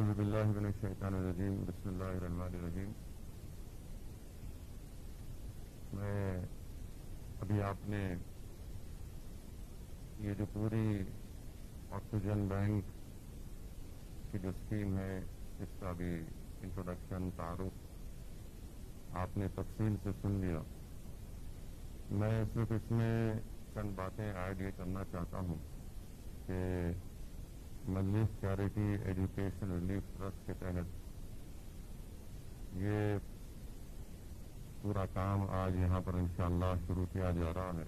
औज़ु बिल्लाहि मिनश शैतानिर रजीम बिस्मिल्लाहिर रहमानिर रहीम। मैं अभी आपने ये जो पूरी ऑक्सीजन बैंक की जो स्कीम है इसका भी इंट्रोडक्शन तारुफ आपने तफसील से सुन लिया। मैं सिर्फ इसमें चंद बातें ऐड ये करना चाहता हूँ कि मजलिस चैरिटी एजुकेशन रिलीफ ट्रस्ट के तहत ये पूरा काम आज यहाँ पर इंशाअल्लाह शुरू किया जा रहा है।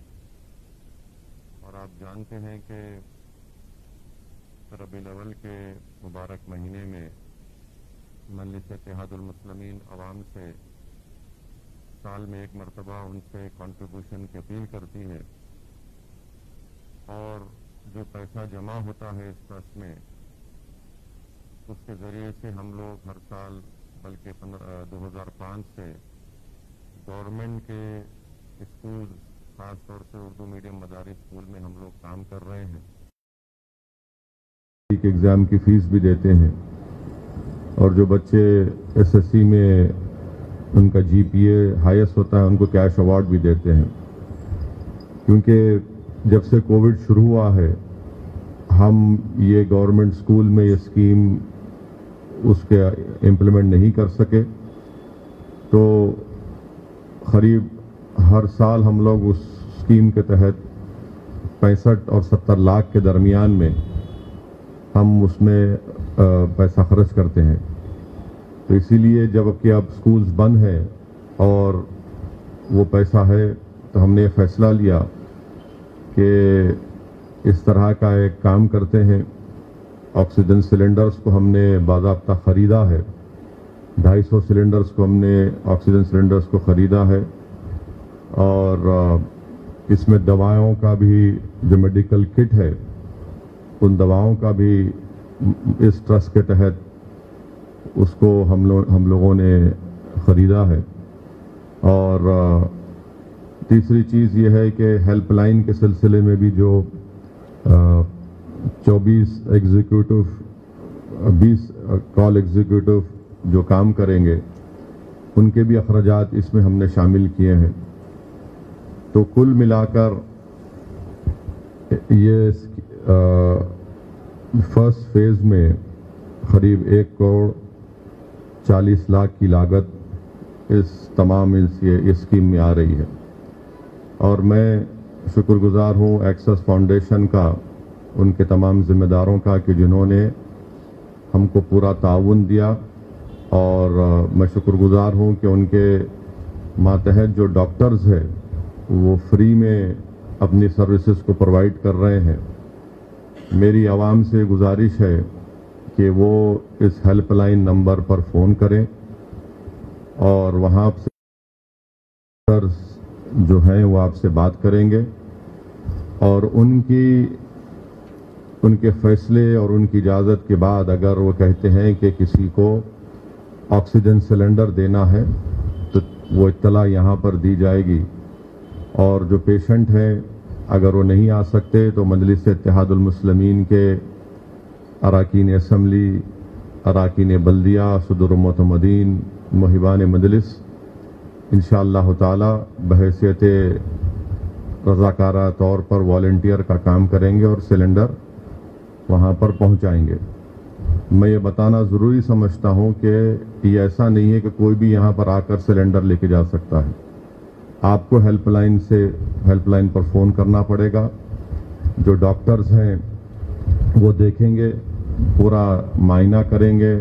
और आप जानते हैं कि रबीउल अव्वल के मुबारक महीने में मजलिस इत्तेहादुल मुस्लिमीन अवाम से साल में एक मरतबा उनसे कंट्रीब्यूशन की अपील करती है और जो पैसा जमा होता है इस ट्रस्ट में उसके ज़रिए से हम लोग हर साल बल्कि 2005 से गवर्नमेंट के स्कूल खास तौर से उर्दू मीडियम मदारिस स्कूल में हम लोग काम कर रहे हैं। एग्ज़ाम की फ़ीस भी देते हैं और जो बच्चे एसएससी में उनका जीपीए हाईएस्ट होता है उनको कैश अवार्ड भी देते हैं। क्योंकि जब से कोविड शुरू हुआ है हम ये गवर्नमेंट स्कूल में ये स्कीम उसके इम्प्लीमेंट नहीं कर सके, तो करीब हर साल हम लोग उस स्कीम के तहत 65 और 70 लाख के दरमियान में हम उसमें पैसा खर्च करते हैं। तो इसीलिए जब कि अब स्कूल्स बंद हैं और वो पैसा है तो हमने ये फैसला लिया कि इस तरह का एक काम करते हैं। ऑक्सीजन सिलेंडर्स को हमने बाज़ाब्ता ख़रीदा है, 250 सिलेंडर्स को हमने ऑक्सीजन सिलेंडर्स को ख़रीदा है और इसमें दवाओं का भी जो मेडिकल किट है उन दवाओं का भी इस ट्रस्ट के तहत उसको हम लोगों ने ख़रीदा है। और तीसरी चीज़ ये है कि हेल्पलाइन के सिलसिले में भी जो 24 एग्जीक्यूटिव 20 कॉल एग्जीक्यूटिव जो काम करेंगे उनके भी अखराजात इसमें हमने शामिल किए हैं। तो कुल मिलाकर ये फर्स्ट फेज़ में करीब 1 करोड़ 40 लाख की लागत इस तमाम इस स्कीम में आ रही है। और मैं शुक्रगुजार हूँ एक्सेस फाउंडेशन का, उनके तमाम जिम्मेदारों का कि जिन्होंने हमको पूरा ताउन दिया। और मैं शुक्रगुजार हूँ कि उनके मातहत जो डॉक्टर्स हैं वो फ्री में अपनी सर्विसेज को प्रोवाइड कर रहे हैं। मेरी आवाम से गुजारिश है कि वो इस हेल्पलाइन नंबर पर फ़ोन करें और वहाँ से जो हैं वो आपसे बात करेंगे और उनके फैसले और उनकी इजाज़त के बाद अगर वो कहते हैं कि किसी को ऑक्सीजन सिलेंडर देना है तो वो इत्तला यहाँ पर दी जाएगी। और जो पेशेंट हैं अगर वो नहीं आ सकते तो मजलिस इत्तेहादुल मुस्लिमीन के अराकीन असम्बली, अराकीन बल्दिया, सदर मोतमदीन, मुहिबान मजलिस इंशाअल्लाह ताला बहैसियत रज़ाकारा तौर पर वॉलंटियर का काम करेंगे और सिलेंडर वहाँ पर पहुँचाएंगे। मैं ये बताना ज़रूरी समझता हूँ कि ये ऐसा नहीं है कि कोई भी यहाँ पर आकर सिलेंडर लेके जा सकता है। आपको हेल्पलाइन पर फ़ोन करना पड़ेगा। जो डॉक्टर्स हैं वो देखेंगे, पूरा मायना करेंगे,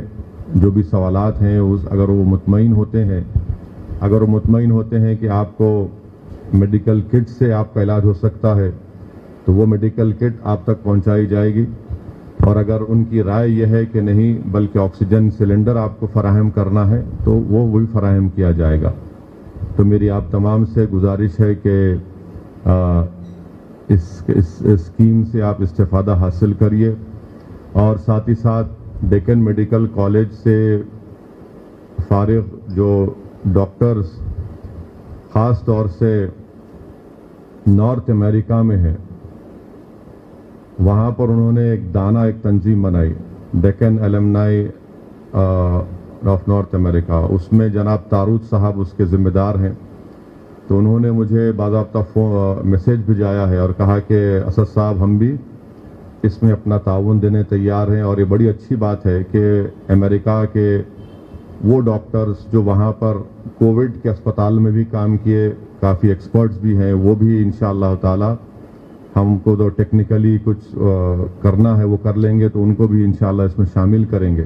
जो भी सवालात हैं अगर वो मुतमईन होते हैं कि आपको मेडिकल किट से आपका इलाज हो सकता है तो वो मेडिकल किट आप तक पहुंचाई जाएगी। और अगर उनकी राय यह है कि नहीं बल्कि ऑक्सीजन सिलेंडर आपको फराहम करना है तो वो भी फराहम किया जाएगा। तो मेरी आप तमाम से गुजारिश है कि इस स्कीम से आप इस्तेफादा हासिल करिए। और साथ ही साथ डेक्कन मेडिकल कॉलेज से फारिग जो डॉक्टर्स ख़ास तौर से नॉर्थ अमेरिका में हैं, वहाँ पर उन्होंने एक तंजीम बनाई, Deccan alumni of north America, उसमें जनाब तारूद साहब उसके ज़िम्मेदार हैं। तो उन्होंने मुझे बाज़ाब्ता मैसेज भिजाया है और कहा कि असद साहब हम भी इसमें अपना ताउन देने तैयार हैं। और ये बड़ी अच्छी बात है कि अमेरिका के वो डॉक्टर्स जो वहाँ पर कोविड के अस्पताल में भी काम किए, काफ़ी एक्सपर्ट्स भी हैं, वो भी इंशाअल्लाह ताला हमको तो टेक्निकली कुछ करना है वो कर लेंगे, तो उनको भी इंशाअल्लाह इसमें शामिल करेंगे।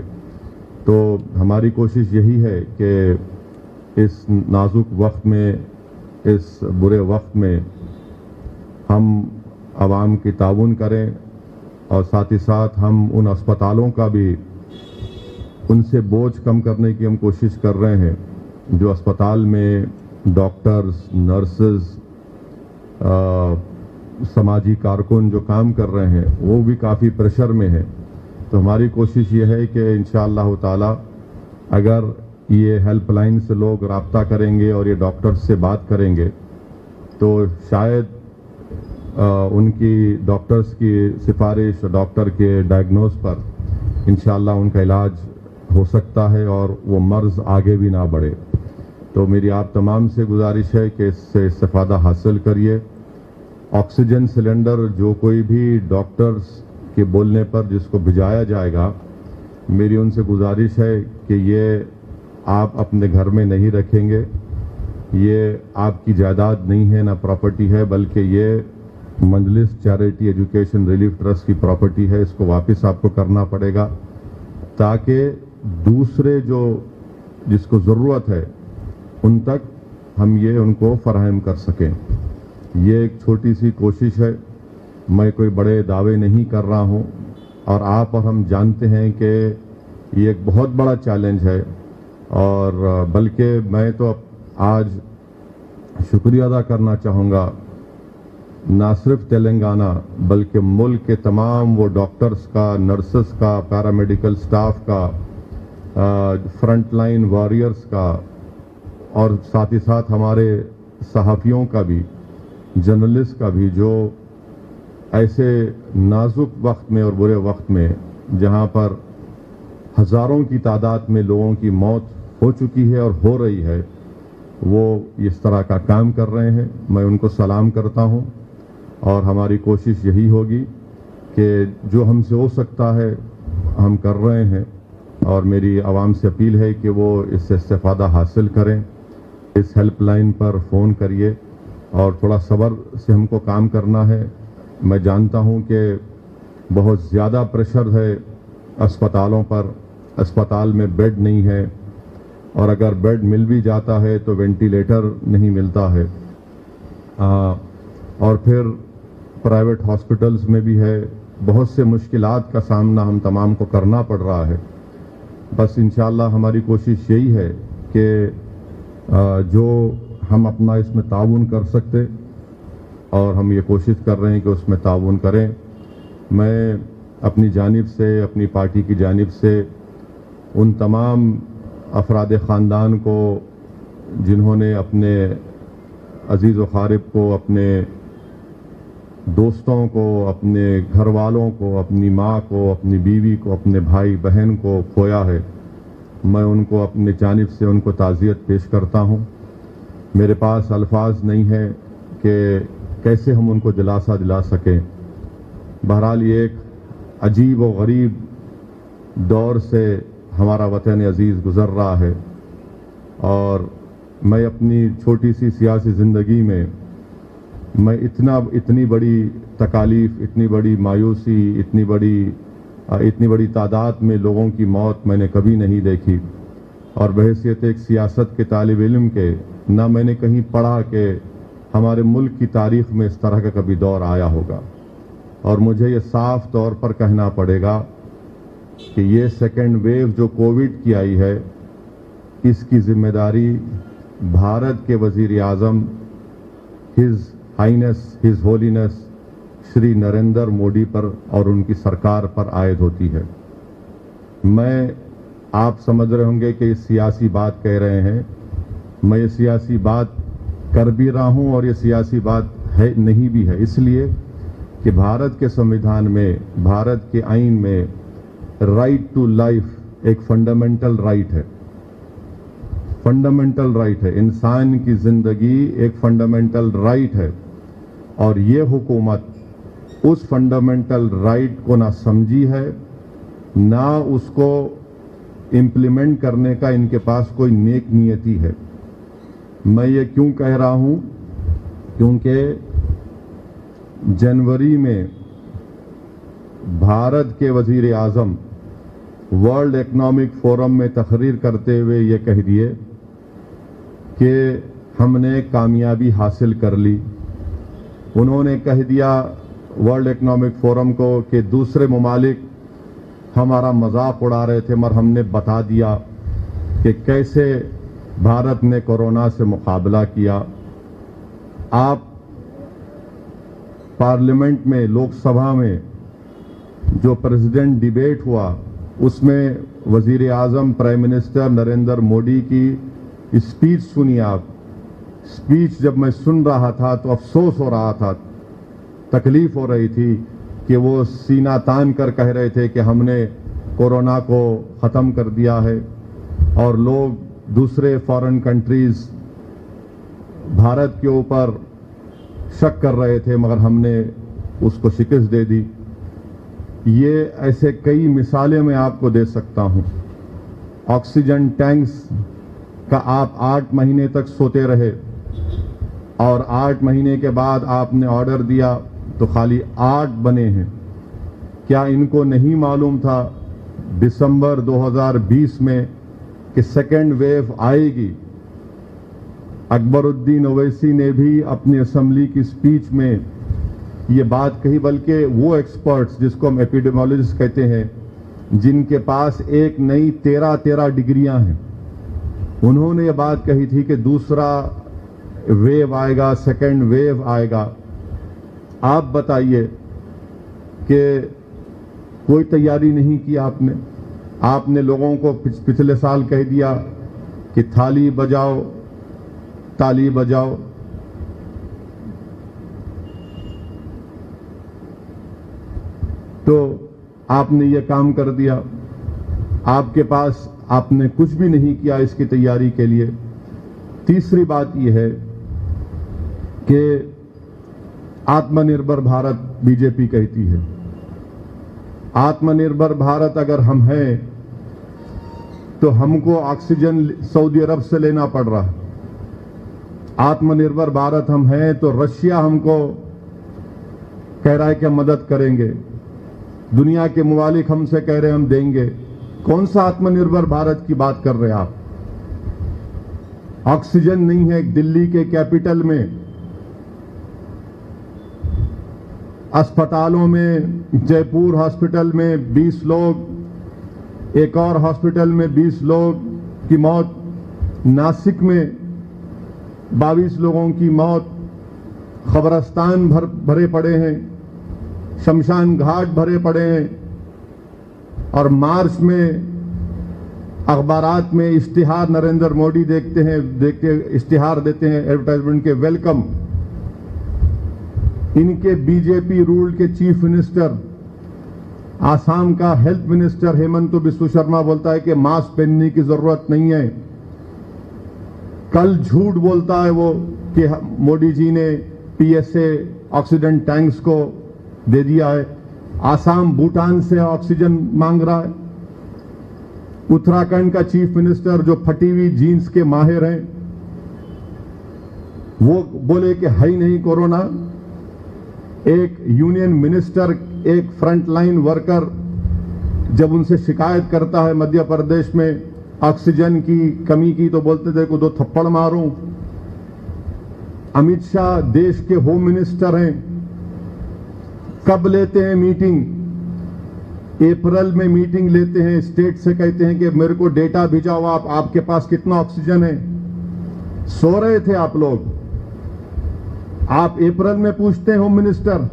तो हमारी कोशिश यही है कि इस नाजुक वक्त में, इस बुरे वक्त में हम आवाम की ताउन करें और साथ ही साथ हम उन अस्पतालों का भी, उनसे बोझ कम करने की हम कोशिश कर रहे हैं। जो अस्पताल में डॉक्टर्स, नर्सेज, समाजी कारकुन जो काम कर रहे हैं वो भी काफ़ी प्रेशर में है। तो हमारी कोशिश ये है कि इंशाअल्लाह ताला अगर ये हेल्पलाइन से लोग राब्ता करेंगे और ये डॉक्टर्स से बात करेंगे तो शायद उनकी डॉक्टर्स की सिफारिश, डॉक्टर के डायग्नोज पर इंशाअल्लाह उनका इलाज हो सकता है और वो मर्ज आगे भी ना बढ़े। तो मेरी आप तमाम से गुजारिश है कि इससे इस्तेफादा हासिल करिए। ऑक्सीजन सिलेंडर जो कोई भी डॉक्टर्स के बोलने पर जिसको भिजाया जाएगा, मेरी उनसे गुजारिश है कि ये आप अपने घर में नहीं रखेंगे, ये आपकी जायदाद नहीं है, ना प्रॉपर्टी है, बल्कि ये मजलिस चैरिटी एजुकेशन रिलीफ ट्रस्ट की प्रॉपर्टी है। इसको वापस आपको करना पड़ेगा ताकि दूसरे जो जिसको ज़रूरत है उन तक हम ये उनको फराहम कर सकें। ये एक छोटी सी कोशिश है, मैं कोई बड़े दावे नहीं कर रहा हूँ और आप और हम जानते हैं कि ये एक बहुत बड़ा चैलेंज है। और बल्कि मैं तो आज शुक्रिया अदा करना चाहूँगा ना सिर्फ तेलंगाना बल्कि मुल्क के तमाम वो डॉक्टर्स का, नर्सेस का, पैरामेडिकल स्टाफ का, फ्रंट लाइन वॉरियर्स का और साथ ही साथ हमारे सहाफ़ियों का भी, जर्नलिस्ट का भी, जो ऐसे नाजुक वक्त में और बुरे वक्त में जहां पर हज़ारों की तादाद में लोगों की मौत हो चुकी है और हो रही है, वो इस तरह का काम कर रहे हैं। मैं उनको सलाम करता हूं और हमारी कोशिश यही होगी कि जो हमसे हो सकता है हम कर रहे हैं। और मेरी आवाम से अपील है कि वो इससे इस्तेफादा हासिल करें। इस हेल्पलाइन पर फ़ोन करिए और थोड़ा सब्र से हमको काम करना है। मैं जानता हूं कि बहुत ज़्यादा प्रेशर है अस्पतालों पर, अस्पताल में बेड नहीं है और अगर बेड मिल भी जाता है तो वेंटिलेटर नहीं मिलता है। और फिर प्राइवेट हॉस्पिटल्स में भी है, बहुत से मुश्किलात का सामना हम तमाम को करना पड़ रहा है। बस इंशाअल्लाह हमारी कोशिश यही है कि जो हम अपना इसमें ताउन कर सकते और हम ये कोशिश कर रहे हैं कि उसमें ताउन करें। मैं अपनी जानिब से, अपनी पार्टी की जानिब से उन तमाम अफराद ख़ानदान को जिन्होंने अपने अजीज़ व क़ारिब को, अपने दोस्तों को, अपने घर वालों को, अपनी माँ को, अपनी बीवी को, अपने भाई बहन को खोया है, मैं उनको अपनी जानिब से उनको ताज़ियत पेश करता हूँ। मेरे पास अल्फाज नहीं है कि कैसे हम उनको दिलासा दिला सकें। बहरहाल ये एक अजीब व गरीब दौर से हमारा वतन अजीज़ गुज़र रहा है और मैं अपनी छोटी सी सियासी ज़िंदगी में मैं इतनी बड़ी तकालीफ, इतनी बड़ी मायूसी, इतनी बड़ी तादाद में लोगों की मौत मैंने कभी नहीं देखी। और बहैसियत एक सियासत के तालिब इल्म के ना मैंने कहीं पढ़ा कि हमारे मुल्क की तारीख़ में इस तरह का कभी दौर आया होगा। और मुझे ये साफ तौर पर कहना पड़ेगा कि ये सेकेंड वेव जो कोविड की आई है, इसकी जिम्मेदारी भारत के वज़ीर आज़म his highness, his holiness Shri Narendra Modi पर और उनकी सरकार पर आयद होती है। मैं, आप समझ रहे होंगे कि ये सियासी बात कह रहे हैं, मैं ये सियासी बात कर भी रहा हूं और ये सियासी बात है नहीं भी है, इसलिए कि भारत के संविधान में, भारत के आईन में राइट टू लाइफ एक फंडामेंटल राइट है। फंडामेंटल राइट है, इंसान की जिंदगी एक फंडामेंटल राइट है, और ये हुकूमत उस फंडामेंटल राइट को ना समझी है, ना उसको इम्प्लीमेंट करने का इनके पास कोई नेक नियति है। मैं ये क्यों कह रहा हूं? क्योंकि जनवरी में भारत के वजीर आजम वर्ल्ड इकोनॉमिक फोरम में तकरीर करते हुए ये कह दिए कि हमने कामयाबी हासिल कर ली। उन्होंने कह दिया वर्ल्ड इकोनॉमिक फोरम को कि दूसरे ममालिक हमारा मजाक उड़ा रहे थे, मगर हमने बता दिया कि कैसे भारत ने कोरोना से मुकाबला किया। आप पार्लियामेंट में, लोकसभा में जो प्रेसिडेंट डिबेट हुआ, उसमें वजीर आजम प्राइम मिनिस्टर नरेंद्र मोदी की स्पीच सुनी आप। स्पीच जब मैं सुन रहा था तो अफसोस हो रहा था, तकलीफ हो रही थी कि वो सीना तान कर कह रहे थे कि हमने कोरोना को ख़त्म कर दिया है, और लोग दूसरे फॉरेन कंट्रीज भारत के ऊपर शक कर रहे थे, मगर हमने उसको शिकस्त दे दी। ये ऐसे कई मिसालें मैं आपको दे सकता हूं। ऑक्सीजन टैंक्स का आप 8 महीने तक सोते रहे, और 8 महीने के बाद आपने ऑर्डर दिया तो खाली 8 बने हैं। क्या इनको नहीं मालूम था दिसंबर 2020 में कि सेकेंड वेव आएगी? अकबरुद्दीन ओवैसी ने भी अपनी असेंबली की स्पीच में ये बात कही, बल्कि वो एक्सपर्ट्स जिसको हम एपिडेमियोलॉजिस्ट कहते हैं, जिनके पास एक नई 13 डिग्रियां हैं, उन्होंने ये बात कही थी कि दूसरा वेव आएगा, सेकेंड वेव आएगा। आप बताइए कि कोई तैयारी नहीं की आपने। आपने लोगों को पिछले साल कह दिया कि थाली बजाओ, ताली बजाओ। तो आपने ये काम कर दिया। आपके पास आपने कुछ भी नहीं किया इसकी तैयारी के लिए। तीसरी बात यह है कि आत्मनिर्भर भारत बीजेपी कहती है। आत्मनिर्भर भारत अगर हम हैं तो हमको ऑक्सीजन सऊदी अरब से लेना पड़ रहा है। आत्मनिर्भर भारत हम हैं तो रशिया हमको कह रहा है कि मदद करेंगे। दुनिया के मुमालिक हमसे कह रहे हैं हम देंगे। कौन सा आत्मनिर्भर भारत की बात कर रहे हैं आप? ऑक्सीजन नहीं है। दिल्ली के कैपिटल में अस्पतालों में, जयपुर हॉस्पिटल में 20 लोग, एक और हॉस्पिटल में 20 लोग की मौत, नासिक में 22 लोगों की मौत, खबरस्तान भरे पड़े हैं, शमशान घाट भरे पड़े हैं, और मार्च में अखबारात में इश्तिहार नरेंद्र मोदी देखते इश्तिहार देते हैं एडवर्टाइजमेंट के, वेलकम। इनके बीजेपी रूल के चीफ मिनिस्टर, आसाम का हेल्थ मिनिस्टर हेमंत बिस्व शर्मा बोलता है कि मास्क पहनने की जरूरत नहीं है। कल झूठ बोलता है वो कि मोदी जी ने पीएसए ऑक्सीजन टैंक्स को दे दिया है। आसाम भूटान से ऑक्सीजन मांग रहा है। उत्तराखंड का चीफ मिनिस्टर जो फटी हुई जीन्स के माहिर हैं, वो बोले कि है ही नहीं कोरोना। एक यूनियन मिनिस्टर, एक फ्रंटलाइन वर्कर जब उनसे शिकायत करता है मध्य प्रदेश में ऑक्सीजन की कमी की, तो बोलते थे को 2 थप्पड़ मारूं। अमित शाह देश के होम मिनिस्टर हैं, कब लेते हैं मीटिंग? अप्रैल में मीटिंग लेते हैं, स्टेट से कहते हैं कि मेरे को डेटा भिजाओ, आपके पास कितना ऑक्सीजन है। सो रहे थे आप लोग। आप अप्रैल में पूछते हैं होम मिनिस्टर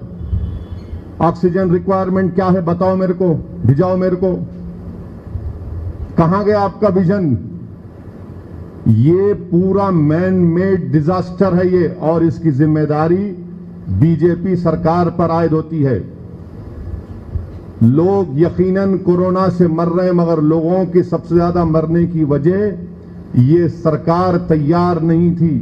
ऑक्सीजन रिक्वायरमेंट क्या है, बताओ मेरे को, भिजाओ मेरे को। कहां गया आपका विजन? ये पूरा मैन मेड डिजास्टर है ये, और इसकी जिम्मेदारी बीजेपी सरकार पर आयद होती है। लोग यकीनन कोरोना से मर रहे हैं, मगर लोगों की सबसे ज्यादा मरने की वजह ये सरकार तैयार नहीं थी।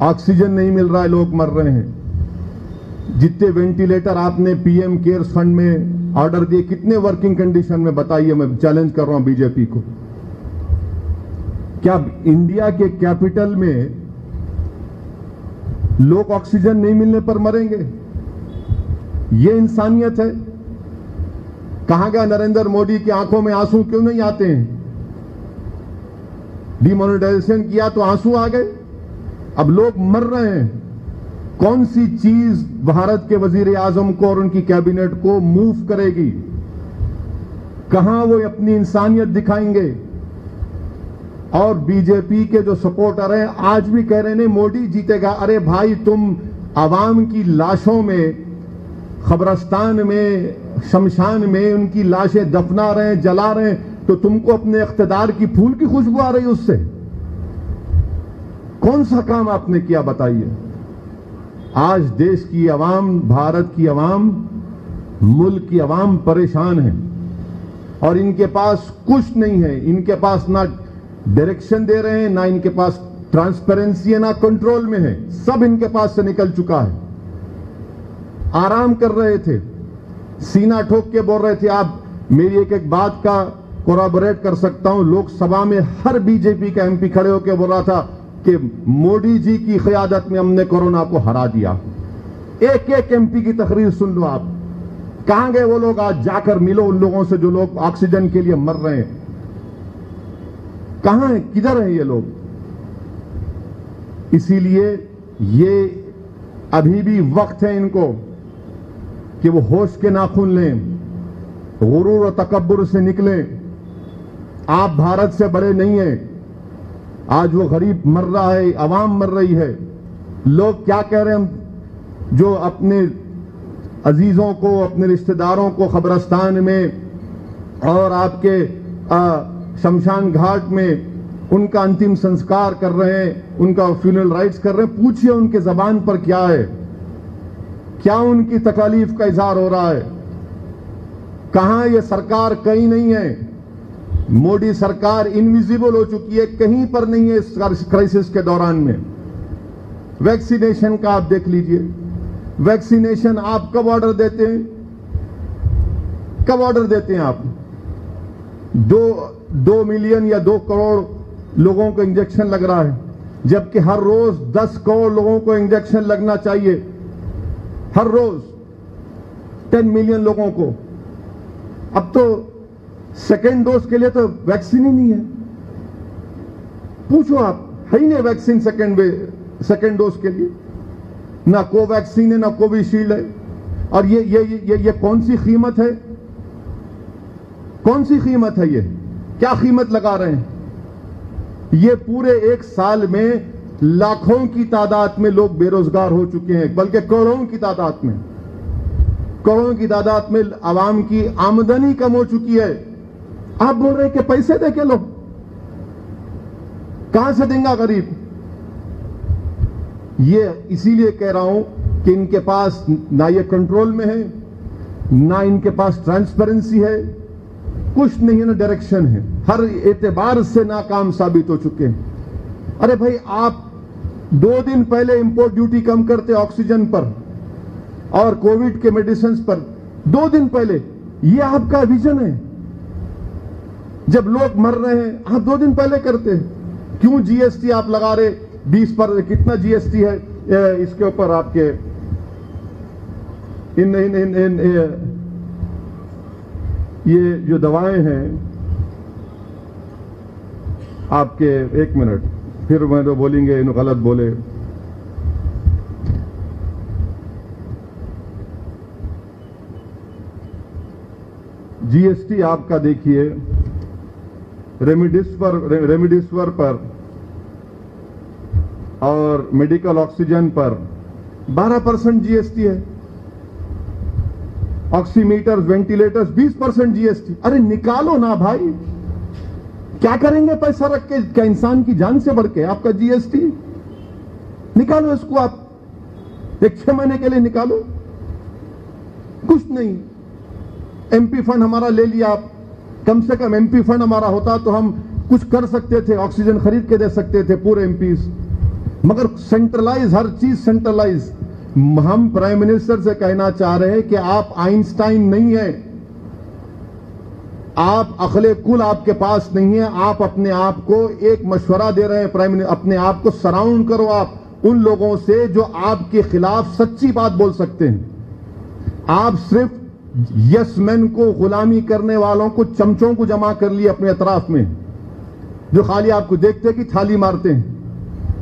ऑक्सीजन नहीं मिल रहा है, लोग मर रहे हैं। जितने वेंटिलेटर आपने पीएम केयर्स फंड में ऑर्डर दिए, कितने वर्किंग कंडीशन में, बताइए। मैं चैलेंज कर रहा हूं बीजेपी को। क्या इंडिया के कैपिटल में लोग ऑक्सीजन नहीं मिलने पर मरेंगे? ये इंसानियत है? कहां गया नरेंद्र मोदी की आंखों में आंसू क्यों नहीं आते हैं? डिमोनेटाइजेशन किया तो आंसू आ गए, अब लोग मर रहे हैं। कौन सी चीज भारत के वजीर आजम को और उनकी कैबिनेट को मूव करेगी? कहां वो अपनी इंसानियत दिखाएंगे? और बीजेपी के जो सपोर्टर हैं आज भी कह रहे हैं मोदी जीतेगा। अरे भाई, तुम आवाम की लाशों में, खबरस्तान में, शमशान में उनकी लाशें दफना रहे हैं, जला रहे हैं, तो तुमको अपने इख्तिदार की फूल की खुशबू आ रही है उससे? कौन सा काम आपने किया बताइए? आज देश की आवाम, भारत की आवाम, मुल्क की आवाम परेशान है और इनके पास कुछ नहीं है। इनके पास ना डायरेक्शन दे रहे हैं, ना इनके पास ट्रांसपेरेंसी है, ना कंट्रोल में है। सब इनके पास से निकल चुका है। आराम कर रहे थे, सीना ठोक के बोल रहे थे। आप मेरी एक एक बात का कोराबोरेट कर सकता हूं। लोकसभा में हर बीजेपी का एमपी खड़े होकर बोल रहा था कि मोदी जी की क़यादत में हमने कोरोना को हरा दिया। एक एक एमपी की तकरीर सुन लो आप। कहां गए वो लोग? आज जाकर मिलो उन लोगों से जो लोग ऑक्सीजन के लिए मर रहे हैं। कहां है, किधर है ये लोग? इसीलिए ये अभी भी वक्त है इनको कि वो होश के नाखून लें, गुरूर और तकब्बुर से निकलें। आप भारत से बड़े नहीं हैं। आज वो गरीब मर रहा है, आवाम मर रही है। लोग क्या कह रहे हैं? हम जो अपने अजीजों को, अपने रिश्तेदारों को कब्रिस्तान में और आपके शमशान घाट में उनका अंतिम संस्कार कर रहे हैं, उनका फ्यूनरल राइट्स कर रहे हैं। पूछिए उनके जबान पर क्या है, क्या उनकी तकलीफ का इजहार हो रहा है? कहां ये सरकार? कहीं नहीं है। मोदी सरकार इनविजिबल हो चुकी है, कहीं पर नहीं है इस क्राइसिस के दौरान में। वैक्सीनेशन का आप देख लीजिए। वैक्सीनेशन आप कब ऑर्डर देते हैं? कब ऑर्डर देते हैं आप? 2 मिलियन या 2 करोड़ लोगों को इंजेक्शन लग रहा है, जबकि हर रोज 10 करोड़ लोगों को इंजेक्शन लगना चाहिए। हर रोज 10 मिलियन लोगों को। अब तो सेकेंड डोज के लिए तो वैक्सीन ही नहीं है। पूछो आप, है ही नहीं वैक्सीन सेकेंड डोज के लिए। ना कोवैक्सीन है, ना कोविशील्ड है। और ये कौन सी कीमत है? कौन सी कीमत है? ये क्या कीमत लगा रहे हैं? ये पूरे 1 साल में लाखों की तादाद में लोग बेरोजगार हो चुके हैं, बल्कि करोड़ों की तादाद में। करोड़ों की तादाद में आवाम की आमदनी कम हो चुकी है। आप बोल रहे हैं कि पैसे दे के लो। कहां से देंगे गरीब? ये इसीलिए कह रहा हूं कि इनके पास ना ये कंट्रोल में है, ना इनके पास ट्रांसपेरेंसी है, कुछ नहीं है, ना डायरेक्शन है। हर एतबार से नाकाम साबित हो चुके हैं। अरे भाई, आप 2 दिन पहले इंपोर्ट ड्यूटी कम करते ऑक्सीजन पर और कोविड के मेडिसिन पर। 2 दिन पहले। ये आपका विजन है? जब लोग मर रहे हैं आप 2 दिन पहले करते हैं। क्यों जीएसटी आप लगा रहे 20 पर? कितना जीएसटी है इसके ऊपर आपके? ये जो दवाएं हैं आपके, 1 मिनट, फिर मैं तो बोलेंगे इन गलत बोले। जीएसटी आपका देखिए, रेमडेसिविर पर और मेडिकल ऑक्सीजन पर 12% जीएसटी है। Oximeters, ventilators 20% GST. अरे निकालो ना भाई, क्या करेंगे पैसा रख के? क्या इंसान की जान से बढ़ के आपका जीएसटी? निकालो इसको आप, 6 महीने के लिए निकालो। कुछ नहीं। एमपी फंड हमारा ले लिया आप, कम से कम एमपी फंड हमारा होता तो हम कुछ कर सकते थे, ऑक्सीजन खरीद के दे सकते थे पूरे एमपीज, मगर सेंट्रलाइज, हर चीज सेंट्रलाइज। हम प्राइम मिनिस्टर से कहना चाह रहे हैं कि आप आइंस्टाइन नहीं है, आप अकले कुल आपके पास नहीं है। आप अपने आप को एक मशवरा दे रहे हैं प्राइम मिनिस्टर, अपने आप को सराउंड करो आप उन लोगों से जो आपके खिलाफ सच्ची बात बोल सकते हैं। आप सिर्फ यस मैन को, गुलामी करने वालों को, चमचों को जमा कर लिए अपने अतराफ में, जो खाली आपको देखते कि थाली मारते हैं,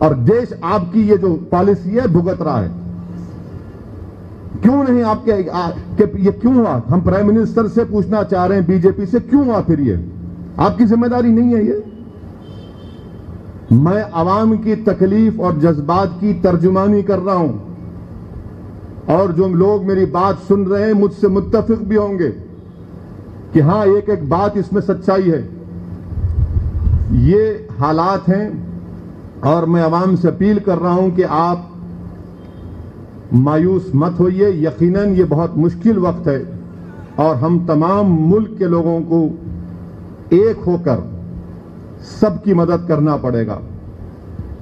और देश आपकी ये जो पॉलिसी है भुगत रहा है। क्यों नहीं आपके ये क्यों हुआ? हम प्राइम मिनिस्टर से पूछना चाह रहे हैं, बीजेपी से, क्यों हुआ फिर ये? आपकी जिम्मेदारी नहीं है ये? मैं आवाम की तकलीफ और जज्बात की तर्जुमानी कर रहा हूं, और जो लोग मेरी बात सुन रहे हैं मुझसे मुत्तफिक भी होंगे कि हां, एक एक बात इसमें सच्चाई है। ये हालात हैं, और मैं आवाम से अपील कर रहा हूं कि आप मायूस मत होइए। यकीनन ये बहुत मुश्किल वक्त है, और हम तमाम मुल्क के लोगों को एक होकर सबकी मदद करना पड़ेगा।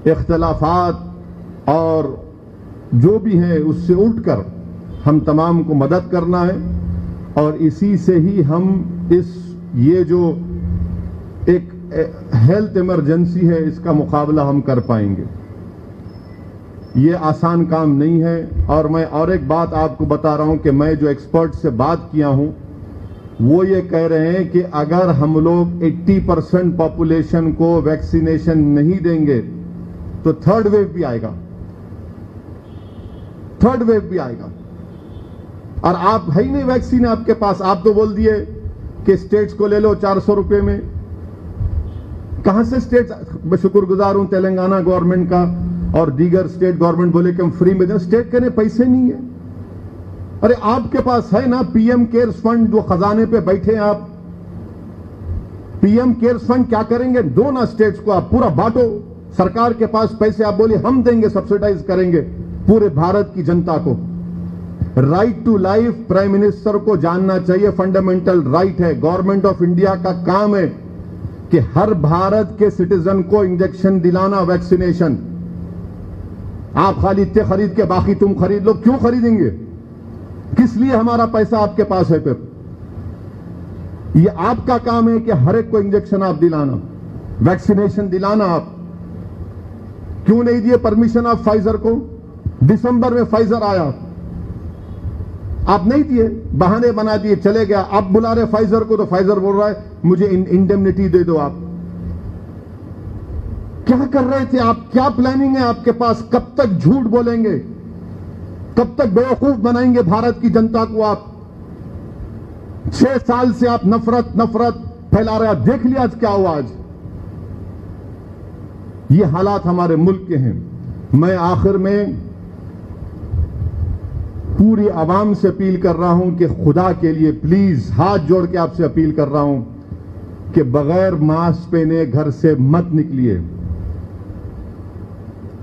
इख्तिलाफात और जो भी है उससे उठकर हम तमाम को मदद करना है, और इसी से ही हम ये जो एक हेल्थ इमरजेंसी है इसका मुकाबला हम कर पाएंगे। ये आसान काम नहीं है। और मैं और एक बात आपको बता रहा हूं कि मैं जो एक्सपर्ट से बात किया हूं वो ये कह रहे हैं कि अगर हम लोग 80% पॉपुलेशन को वैक्सीनेशन नहीं देंगे तो थर्ड वेव भी आएगा, थर्ड वेव भी आएगा। और आप है ही नहीं वैक्सीन आपके पास, आप तो बोल दिए कि स्टेट्स को ले लो 400 रुपए में। कहां से स्टेट्स? मैं शुक्रगुजार हूं तेलंगाना गवर्नमेंट का और दीगर स्टेट गवर्नमेंट बोले कि हम फ्री में दें, स्टेट के पैसे नहीं है। अरे आपके पास है ना पीएम केयर्स फंड, जो खजाने पे बैठे हैं आप। पीएम केयर्स फंड क्या करेंगे? दो ना स्टेट्स को, आप पूरा बांटो। सरकार के पास पैसे, आप बोलिए हम देंगे, सब्सिडाइज करेंगे पूरे भारत की जनता को। Right to life prime minister को जानना चाहिए, फंडामेंटल राइट है। गवर्नमेंट ऑफ इंडिया का काम है कि हर भारत के सिटीजन को इंजेक्शन दिलाना, वैक्सीनेशन। आप खाली इतने खरीद के बाकी तुम खरीद लो, क्यों खरीदेंगे? किस लिए हमारा पैसा आपके पास है? फिर ये आपका काम है कि हर एक को इंजेक्शन आप दिलाना, वैक्सीनेशन दिलाना। आप क्यों नहीं दिए परमिशन आप फाइजर को? दिसंबर में फाइजर आया, आप नहीं दिए, बहाने बना दिए, चले गया। आप बुला रहे फाइजर को तो फाइजर बोल रहा है मुझे इंडेमनिटी दे दो। आप क्या कर रहे थे? आप क्या प्लानिंग है आपके पास? कब तक झूठ बोलेंगे? कब तक बेवकूफ बनाएंगे भारत की जनता को? आप 6 साल से आप नफरत नफरत फैला रहे हैं। देख लिया आज क्या हुआ। आज ये हालात हमारे मुल्क के हैं। मैं आखिर में पूरी आवाम से अपील कर रहा हूं कि खुदा के लिए प्लीज हाथ जोड़ के आपसे अपील कर रहा हूं कि बगैर मास्क पहने घर से मत निकलिए।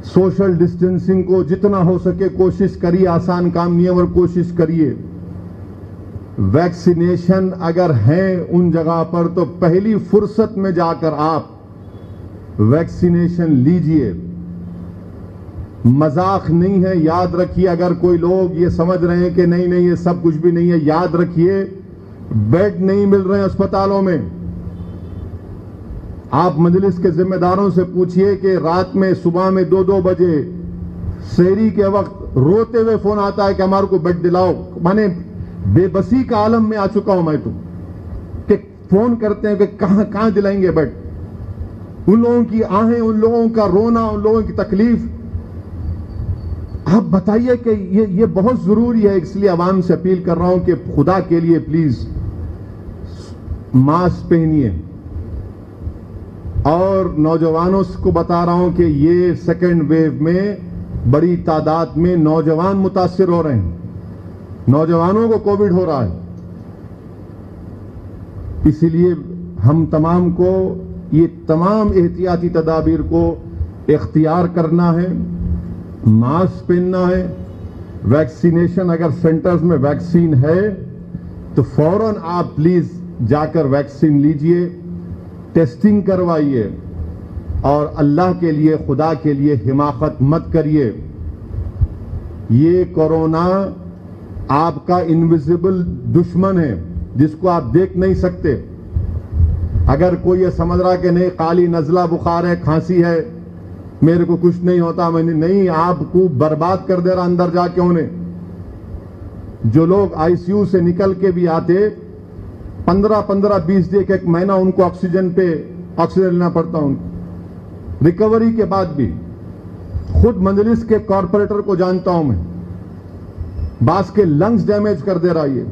सोशल डिस्टेंसिंग को जितना हो सके कोशिश करिए, आसान काम नहीं है और कोशिश करिए। वैक्सीनेशन अगर है उन जगह पर तो पहली फुर्सत में जाकर आप वैक्सीनेशन लीजिए। मजाक नहीं है, याद रखिए। अगर कोई लोग ये समझ रहे हैं कि नहीं नहीं ये सब कुछ भी नहीं है, याद रखिए बेड नहीं मिल रहे हैं अस्पतालों में। आप मजलिस के जिम्मेदारों से पूछिए कि रात में, सुबह में 2-2 बजे सहरी के वक्त रोते हुए फोन आता है कि हमारे को बेड दिलाओ। माने बेबसी का आलम में आ चुका हूं मैं तो, कि फोन करते हैं कि कहां दिलाएंगे बेड। उन लोगों की आहें, उन लोगों का रोना, उन लोगों की तकलीफ। आप बताइए कि ये बहुत जरूरी है। इसलिए आवाम से अपील कर रहा हूं कि खुदा के लिए प्लीज मास्क पहनिए। और नौजवानों को बता रहा हूं कि ये सेकेंड वेव में बड़ी तादाद में नौजवान मुतासिर हो रहे हैं, नौजवानों को कोविड हो रहा है। इसलिए हम तमाम को ये तमाम एहतियाती तदाबीर को इख्तियार करना है, मास्क पहनना है। वैक्सीनेशन, अगर सेंटर्स में वैक्सीन है तो फौरन आप प्लीज जाकर वैक्सीन लीजिए, टेस्टिंग करवाइए और अल्लाह के लिए, खुदा के लिए हिमाकत मत करिए। ये कोरोना आपका इनविजिबल दुश्मन है जिसको आप देख नहीं सकते। अगर कोई ये समझ रहा कि नहीं काली नजला बुखार है, खांसी है, मेरे को कुछ नहीं होता, मैंने नहीं, आपको बर्बाद कर दे रहा अंदर जाके उन्हें। जो लोग आईसीयू से निकल के भी आते 15-15, 20 दिन, एक महीना उनको ऑक्सीजन लेना पड़ता उनको रिकवरी के बाद भी। खुद मजलिस के कॉरपोरेटर को जानता हूं मैं, बास के लंग्स डैमेज कर दे रहा है।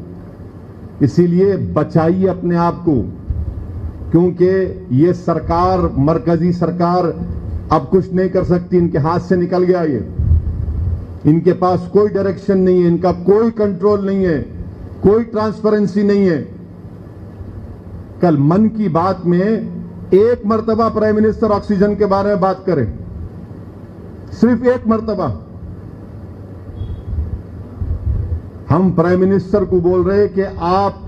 इसीलिए बचाइए अपने आप को, क्योंकि ये सरकार, मरकजी सरकार अब कुछ नहीं कर सकती, इनके हाथ से निकल गया ये। इनके पास कोई डायरेक्शन नहीं है, इनका कोई कंट्रोल नहीं है, कोई ट्रांसपेरेंसी नहीं है। कल मन की बात में एक मर्तबा प्राइम मिनिस्टर ऑक्सीजन के बारे में बात करें, सिर्फ एक मर्तबा। हम प्राइम मिनिस्टर को बोल रहे हैं कि आप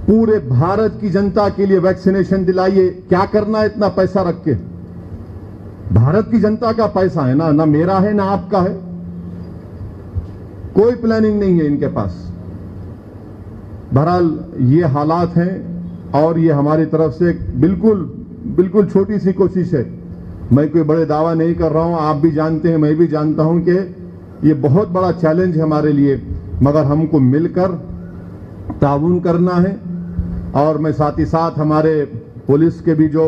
पूरे भारत की जनता के लिए वैक्सीनेशन दिलाइए। क्या करना है इतना पैसा रख के? भारत की जनता का पैसा है ना मेरा है ना आपका है। कोई प्लानिंग नहीं है इनके पास। बहरहाल ये हालात हैं और ये हमारी तरफ से बिल्कुल छोटी सी कोशिश है। मैं कोई बड़े दावा नहीं कर रहा हूं, आप भी जानते हैं, मैं भी जानता हूं कि ये बहुत बड़ा चैलेंज है हमारे लिए, मगर हमको मिलकर ताउन करना है। और मैं साथ ही साथ हमारे पुलिस के भी जो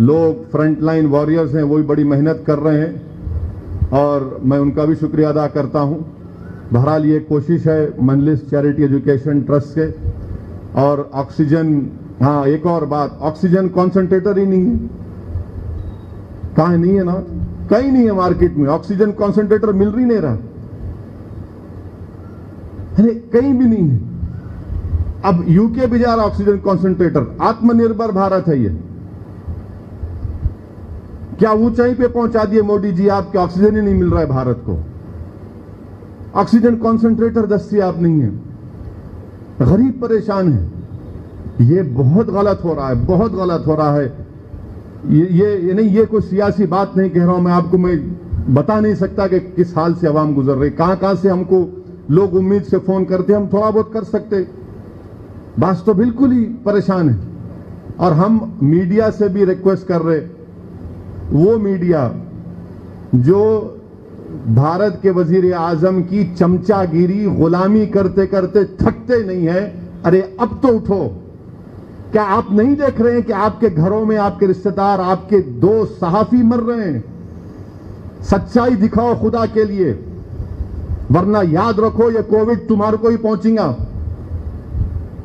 लोग फ्रंटलाइन वॉरियर्स हैं वो भी बड़ी मेहनत कर रहे हैं और मैं उनका भी शुक्रिया अदा करता हूं। बहरहाल ये कोशिश है मजलिस चैरिटी एजुकेशन ट्रस्ट के। और ऑक्सीजन, हाँ एक और बात, ऑक्सीजन कॉन्सेंट्रेटर ही नहीं है। कहाँ नहीं है ना, कहीं नहीं है मार्केट में ऑक्सीजन कॉन्सेंट्रेटर, मिल ही नहीं रहा, अरे कहीं भी नहीं है। अब यूके भी जा रहा ऑक्सीजन कॉन्सेंट्रेटर। आत्मनिर्भर भारत है ये। क्या ऊंचाई पे पहुंचा दिए मोदी जी आपके, ऑक्सीजन ही नहीं मिल रहा है भारत को। ऑक्सीजन कॉन्सेंट्रेटर दस्तयाब नहीं है, गरीब परेशान है। ये बहुत गलत हो रहा है, बहुत गलत हो रहा है। ये नहीं, ये कोई सियासी बात नहीं कह रहा हूं मैं आपको। मैं बता नहीं सकता कि किस हाल से आवाम गुजर रही, कहां से हमको लोग उम्मीद से फोन करते, हम थोड़ा बहुत कर सकते, बस तो बिल्कुल ही परेशान है। और हम मीडिया से भी रिक्वेस्ट कर रहे, वो मीडिया जो भारत के वजीर आजम की चमचागिरी, गुलामी करते करते थकते नहीं है, अरे अब तो उठो। क्या आप नहीं देख रहे हैं कि आपके घरों में आपके रिश्तेदार, आपके दोस्त, सहाफी मर रहे हैं? सच्चाई दिखाओ खुदा के लिए, वरना याद रखो ये कोविड तुम्हारे को ही पहुंचेगा।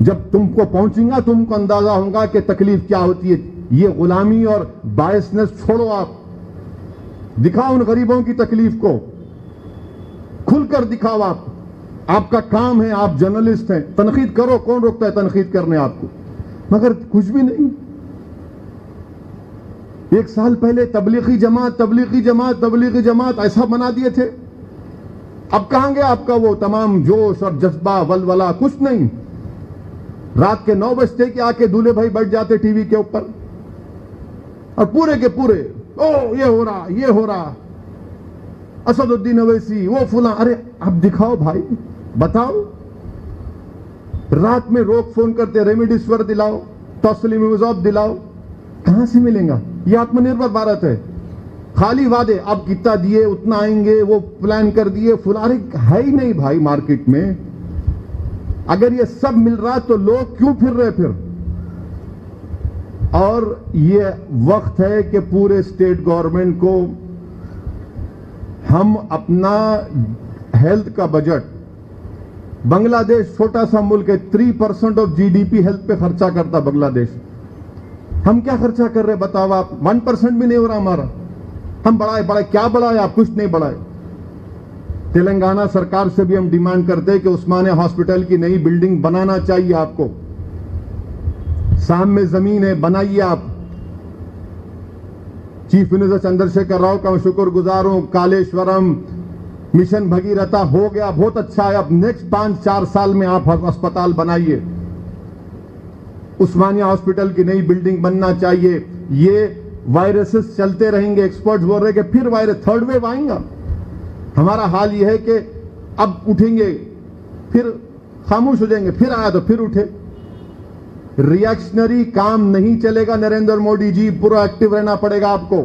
जब तुमको पहुंचेगा तुमको अंदाजा होगा कि तकलीफ क्या होती है। ये गुलामी और बायसनेस छोड़ो, आप दिखाओ उन गरीबों की तकलीफ को, खुलकर दिखाओ। आपका काम है, आप जर्नलिस्ट हैं, तनकीद करो, कौन रोकता है तनकीद करने आपको? मगर कुछ भी नहीं। एक साल पहले तबलीगी जमात ऐसा बना दिए थे। अब कहां गया आपका वो तमाम जोश और जज्बा, वलवला? कुछ नहीं। रात के 9 बजते कि आके दूल्हे भाई बैठ जाते टीवी के ऊपर और पूरे के पूरे, ओ ये हो रहा, असदुद्दीन अवैसी, वो फुला। अरे अब दिखाओ भाई, बताओ। रात में रोक फोन करते, रेमडेसिविर दिलाओ, टोसिलिमेब दिलाओ, कहां से मिलेगा? ये आत्मनिर्भर भारत है। खाली वादे, अब कितना दिए उतना आएंगे, वो प्लान कर दिए फुला। अरे है ही नहीं भाई मार्केट में। अगर ये सब मिल रहा तो लोग क्यों फिर रहे फिर? और ये वक्त है कि पूरे स्टेट गवर्नमेंट को हम अपना हेल्थ का बजट, बांग्लादेश छोटा सा मुल्क है, 3% ऑफ जीडीपी हेल्थ पे खर्चा करता बांग्लादेश। हम क्या खर्चा कर रहे बताओ आप? 1% भी नहीं हो रहा हमारा। हम बढ़ाए क्या बढ़ाए? आप कुछ नहीं बढ़ाए। तेलंगाना सरकार से भी हम डिमांड करते हैं कि उस्मानिया हॉस्पिटल की नई बिल्डिंग बनाना चाहिए आपको। शाम में जमीन है, बनाइए आप। चीफ मिनिस्टर चंद्रशेखर राव का मैं शुक्रगुजार हूं। कालेश्वरम, मिशन भगीरथा हो गया, बहुत अच्छा है। अब नेक्स्ट 5-4 साल में आप अस्पताल बनाइए। उस्मानिया हॉस्पिटल की नई बिल्डिंग बनना चाहिए। ये वायरसेस चलते रहेंगे, एक्सपर्ट्स बोल रहे हैं कि फिर वायरस थर्ड वेव आएगा। हमारा हाल यह है कि अब उठेंगे फिर खामोश हो जाएंगे, फिर आया तो फिर उठे। रिएक्शनरी काम नहीं चलेगा नरेंद्र मोदी जी, पूरा एक्टिव रहना पड़ेगा आपको।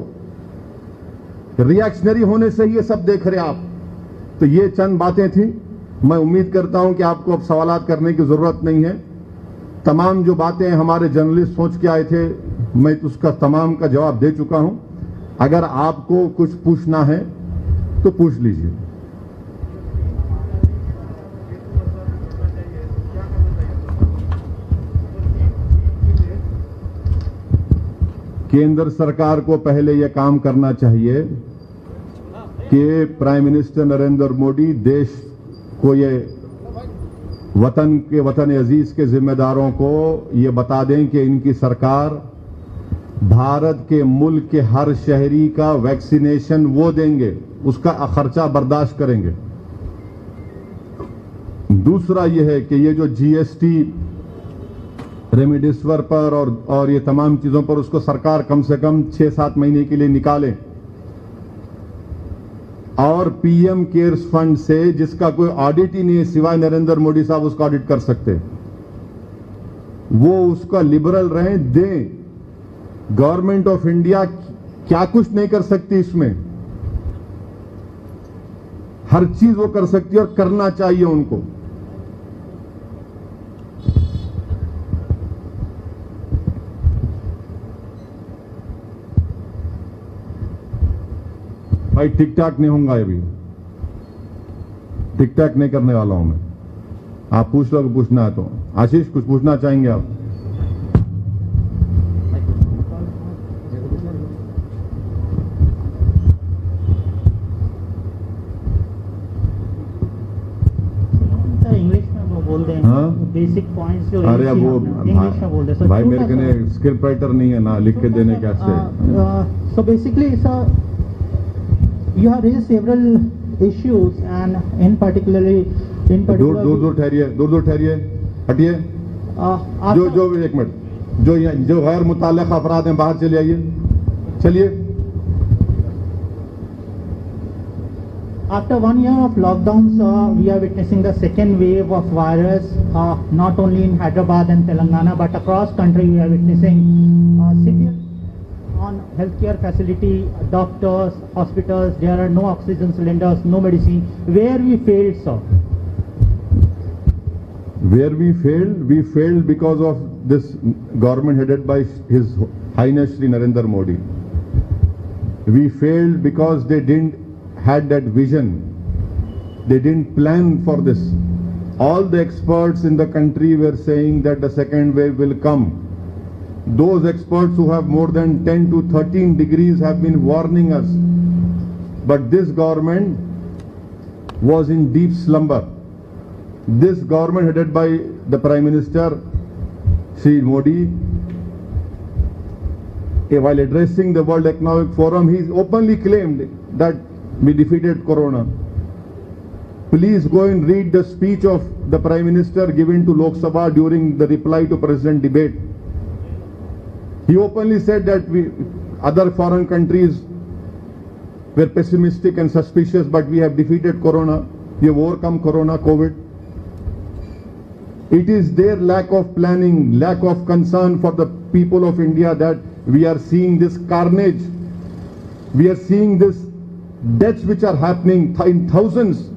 रिएक्शनरी होने से ही ये सब देख रहे आप। तो ये चंद बातें थी। मैं उम्मीद करता हूं कि आपको अब सवालात करने की जरूरत नहीं है। तमाम जो बातें हमारे जर्नलिस्ट सोच के आए थे, मैं उसका तमाम का जवाब दे चुका हूं। अगर आपको कुछ पूछना है तो पूछ लीजिए। केंद्र सरकार को पहले यह काम करना चाहिए कि प्राइम मिनिस्टर नरेंद्र मोदी देश को ये वतन अजीज के जिम्मेदारों को ये बता दें कि इनकी सरकार भारत के मुल्क के हर शहरी का वैक्सीनेशन वो देंगे, उसका खर्चा बर्दाश्त करेंगे। दूसरा यह है कि ये जो जीएसटी रेमडेसिविर पर और ये तमाम चीजों पर उसको सरकार कम से कम 6-7 महीने के लिए निकाले और पीएम केयर्स फंड से, जिसका कोई ऑडिट ही नहीं है सिवाय नरेंद्र मोदी साहब उसका ऑडिट कर सकते, वो उसका लिबरल रहें, दें। गवर्नमेंट ऑफ इंडिया क्या कुछ नहीं कर सकती इसमें, हर चीज वो कर सकती है और करना चाहिए उनको। भाई टिक टाक नहीं होगा, अभी टिक टाक नहीं करने वाला हूं मैं। आप पूछ लो, पूछना है तो। आशीष कुछ पूछना चाहेंगे आप? इंग्लिश में वो बोल दें, बेसिक पॉइंट्स जो अरे अब वो इंग्लिश में बोल दे। भाई मेरे को स्क्रिप्ट राइटर नहीं है ना, लिख के देने कैसे। So basically, sir, you have raised several issues, and in particular, दूर ठहरिए, हटिए। जो एक मिनट, जो गैर मुताल्लिक़ अफराद हैं बाहर चले आइए, चलिए। After 1 year of lockdowns, we are witnessing the second wave of virus, not only in Hyderabad and Telangana, but across country we are witnessing severe on healthcare facility, doctors, hospitals. There are no oxygen cylinders, no medicine. Where we failed, sir? Where we failed because of this government headed by His Highness Shri Narendra Modi. We failed because they didn't had that vision. They didn't plan for this. All the experts in the country were saying that the second wave will come. Those experts who have more than 10 to 13 degrees have been warning us. But this government was in deep slumber. This government headed by the Prime Minister, Shri Modi, while addressing the World Economic Forum, he openly claimed that we defeated Corona. Please go and read the speech of the Prime Minister given to Lok Sabha during the reply to President debate. He openly said that other foreign countries were pessimistic and suspicious, but we have defeated Corona. We have overcome Corona, COVID. It is their lack of planning, lack of concern for the people of India that we are seeing this carnage. We are seeing this deaths which are happening in thousands.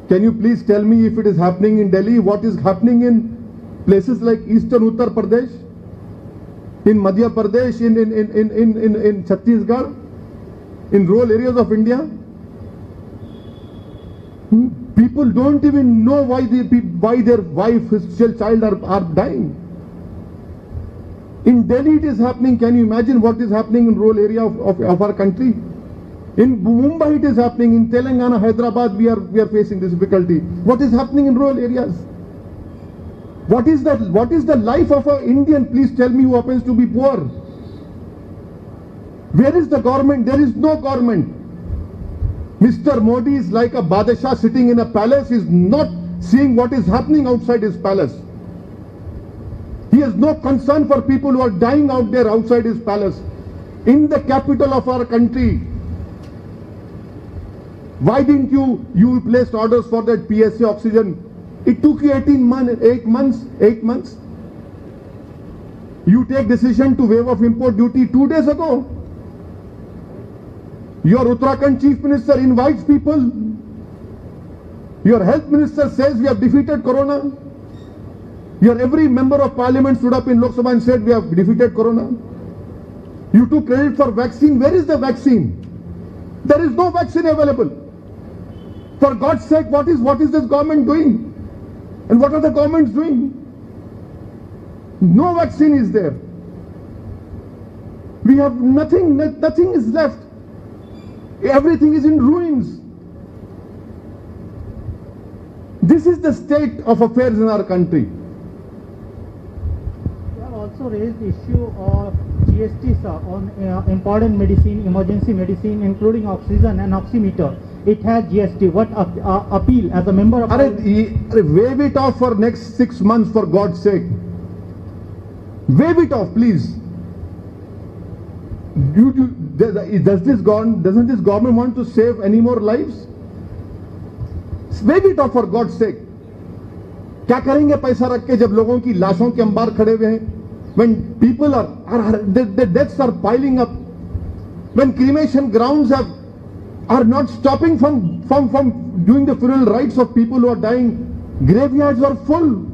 Can you please tell me if it is happening in Delhi, what is happening in places like Eastern Uttar Pradesh, in Madhya Pradesh, in Chhattisgarh, in rural areas of India? People don't even know why their wife, his child are dying. In Delhi it is happening. Can you imagine what is happening in rural area of our country? In Mumbai it is happening. In Telangana, Hyderabad we are facing this difficulty. What is happening in rural areas? What is the life of an Indian? Please tell me, who happens to be poor. Where is the government? There is no government. Mr. Modi is like a Badshah sitting in a palace. He is not seeing what is happening outside his palace. He has no concern for people who are dying out there outside his palace, in the capital of our country. Why didn't you placed orders for that PSA oxygen? It took you 8 months. You take decision to waive off import duty 2 days ago. Your Uttarakhand Chief Minister invites people. Your Health Minister says we have defeated Corona. Your every member of parliament stood up in Lok Sabha and said we have defeated Corona. You took credit for vaccine. Where is the vaccine? There is no vaccine available. For God's sake, what is this government doing? And what are the governments doing? No vaccine is there. We have nothing is left. Everything is in ruins. This is the state of affairs in our country. You have also raised the issue of GST, sir, on important medicine, emergency medicine, including oxygen and oximeter. It has GST. What appeal as a member of... Waive it off for next 6 months, for God's sake. Waive it off, please. Doesn't this government want to save any more lives? Waive it off, for God's sake. क्या करेंगे पैसा रख के जब लोगों की लाशों के अंबार खड़े हुए हैं? When people the deaths are piling up, when cremation grounds are not stopping from doing the funeral rites of people who are dying, graveyards are full.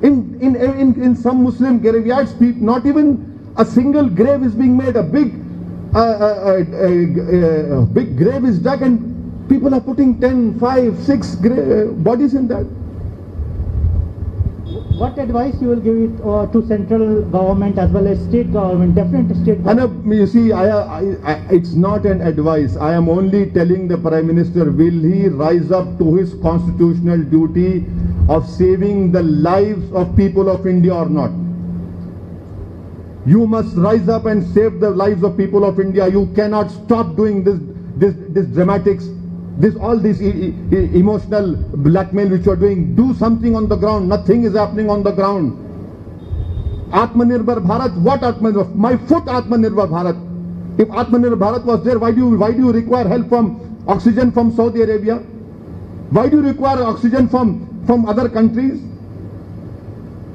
In some Muslim graveyards, not even a single grave is being made. A big grave is dug and people are putting 10, 5, 6 bodies in that. What advice you will give it to central government as well as state government, different state government? You see, it's not an advice. I am only telling the Prime Minister, will he rise up to his constitutional duty of saving the lives of people of India or not? You must rise up and save the lives of people of India. You cannot stop doing this dramatics, all this emotional blackmail which you are doing. Do something on the ground. Nothing is happening on the ground. Atmanirbhar Bharat, what Atmanirbhar? My foot Atmanirbhar Bharat. If Atmanirbhar Bharat was there, why do you require help from oxygen from Saudi Arabia? Why do you require oxygen from other countries?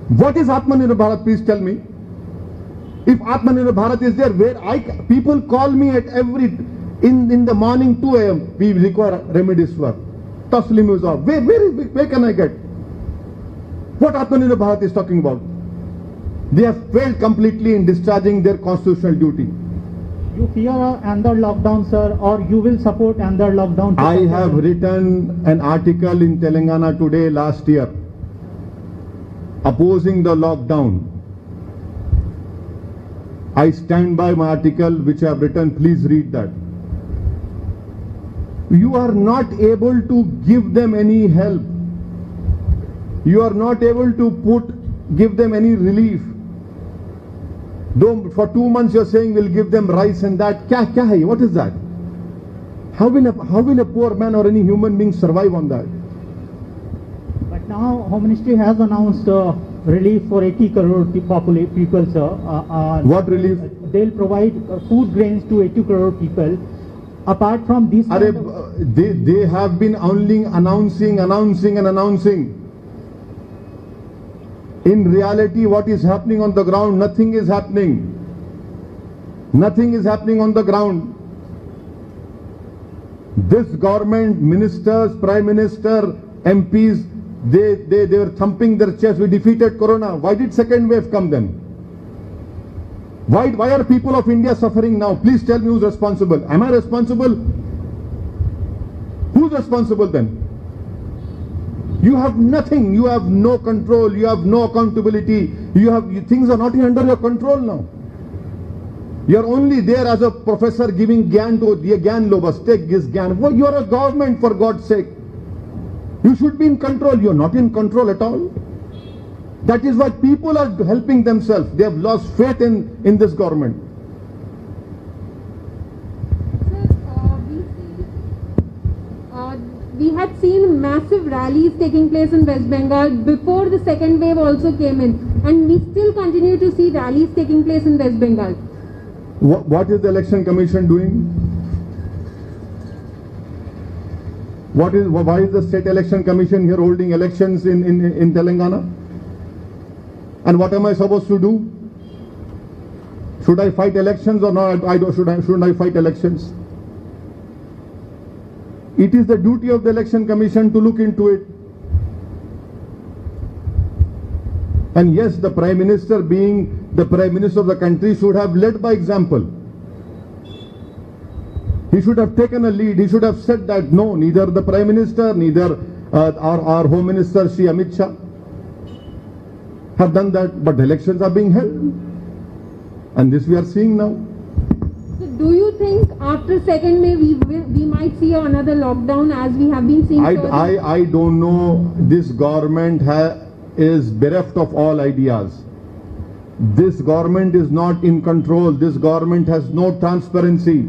What is Atmanirbhar Bharat? Please tell me. If Atmanirbhar Bharat is there, people call me at in the morning 2 a.m. we require Remdesivir. Taslim is off. Where can I get? What Atmanirbhar Bharat is talking about? They have failed completely in discharging their constitutional duty. You fear another lockdown, sir, or you will support another lockdown? I have written an article in Telangana Today last year opposing the lockdown. I stand by my article which I have written. Please read that. You are not able to give them any help. You are not able to give them any relief. Though for 2 months you are saying we'll give them rice and that. Kya hai? What is that? How will a poor man or any human being survive on that? But now Home Ministry has announced relief for 80 crore people, sir. What relief? They'll provide food grains to 80 crore people. Apart from this, they have been only announcing. In reality, what is happening on the ground? Nothing is happening. Nothing is happening on the ground. This government, ministers, Prime Minister, MPs, they were thumping their chest. We defeated Corona. Why did second wave come then? Why are people of India suffering now? Please tell me who's responsible. Am I responsible? Who's responsible then? You have nothing. You have no control. You have no accountability. Things are not under your control now. You are only there as a professor giving gyan to the gyan lobas. Take this gyan. Well, you are a government, for God's sake. You should be in control. You are not in control at all. That is why people are helping themselves. They have lost faith in this government. Sir, we see We had seen massive rallies taking place in West Bengal before the second wave also came in, and we still continue to see rallies taking place in West Bengal. What is the Election Commission doing? Why is the State Election Commission here holding elections in Telangana? And what am I supposed to do? Should I fight elections or not? Shouldn't I fight elections? It is the duty of the Election Commission to look into it. And yes, the Prime Minister, being the Prime Minister of the country, should have led by example. He should have taken a lead. He should have said that no, neither the Prime Minister, neither our Home Minister, Shri Amit Shah, have done that. But the elections are being held. And this we are seeing now. So do you think after second May we might see another lockdown as we have been seeing? I don't know. This government is bereft of all ideas. This government is not in control. This government has no transparency.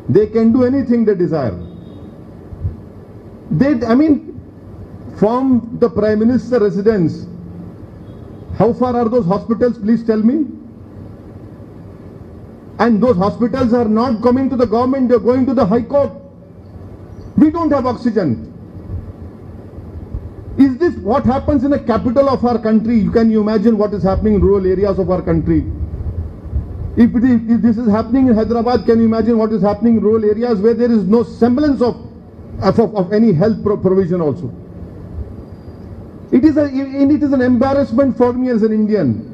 They can do anything they desire. From the Prime Minister residence, how far are those hospitals? Please tell me. And those hospitals are not coming to the government, they're going to the High Court. We don't have oxygen. Is this what happens in the capital of our country? Can you imagine what is happening in rural areas of our country? If this is happening in Hyderabad, can you imagine what is happening in rural areas where there is no semblance of any health provision also? It is an embarrassment for me as an Indian.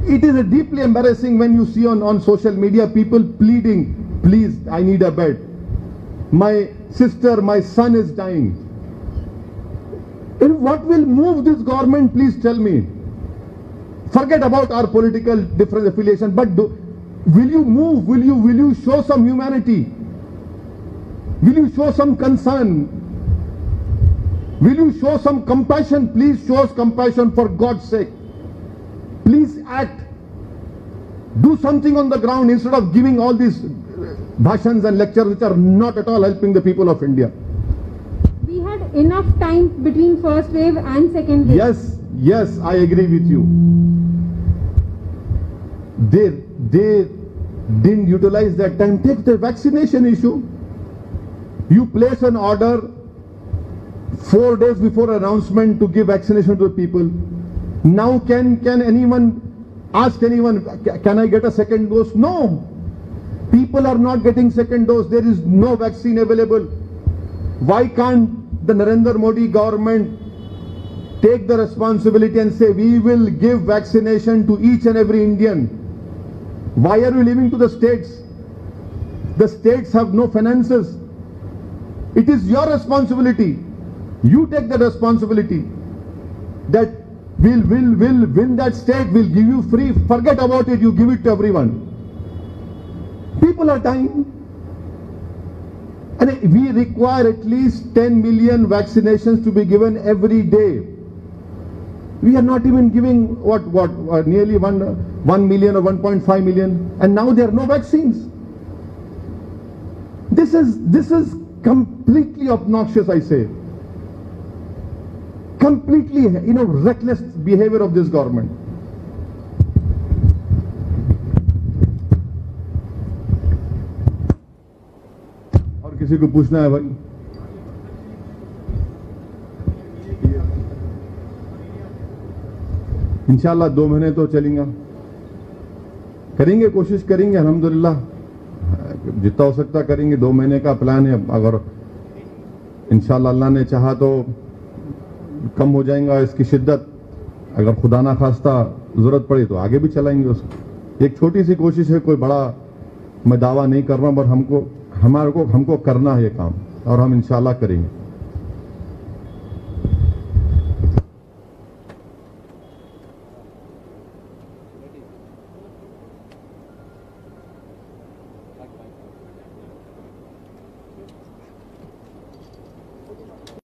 It is deeply embarrassing when you see on social media people pleading, please, I need a bed. My sister, my son is dying. And what will move this government, please tell me? Forget about our political different affiliation, but will you move? Will you show some humanity? Will you show some concern? Will you show some compassion? Please show us compassion, for God's sake. Please act. Do something on the ground instead of giving all these bhashans and lectures which are not at all helping the people of India. We had enough time between first wave and second wave. Yes, I agree with you. They didn't utilize that time. Take the vaccination issue. You place an order 4 days before announcement to give vaccination to the people. Now can anyone ask anyone, can I get a second dose? No. People are not getting second dose. There is no vaccine available. Why can't the Narendra Modi government take the responsibility and say, we will give vaccination to each and every Indian? Why are you leaving to the states? The states have no finances. It is your responsibility. You take the responsibility that we'll win that state, we'll give you free. Forget about it, you give it to everyone. People are dying. And we require at least 10 million vaccinations to be given every day. We are not even giving nearly 1 million or 1.5 million, and now there are no vaccines. This is completely obnoxious, I say. Completely, reckless behavior of this government. और किसी को पूछना है भाई? इंशाल्लाह 2 महीने तो चलेंगे, करेंगे, कोशिश करेंगे, अल्हम्दुलिल्लाह जितना हो सकता करेंगे। 2 महीने का प्लान है। अगर इंशाल्लाह अल्लाह ने चाहा तो कम हो जाएगा इसकी शिद्दत। अगर खुदा ना खास्ता जरूरत पड़े तो आगे भी चलाएंगे उसको। एक छोटी सी कोशिश है, कोई बड़ा मैं दावा नहीं कर रहा हूं, पर हमको करना है ये काम, और हम इंशाल्लाह करेंगे।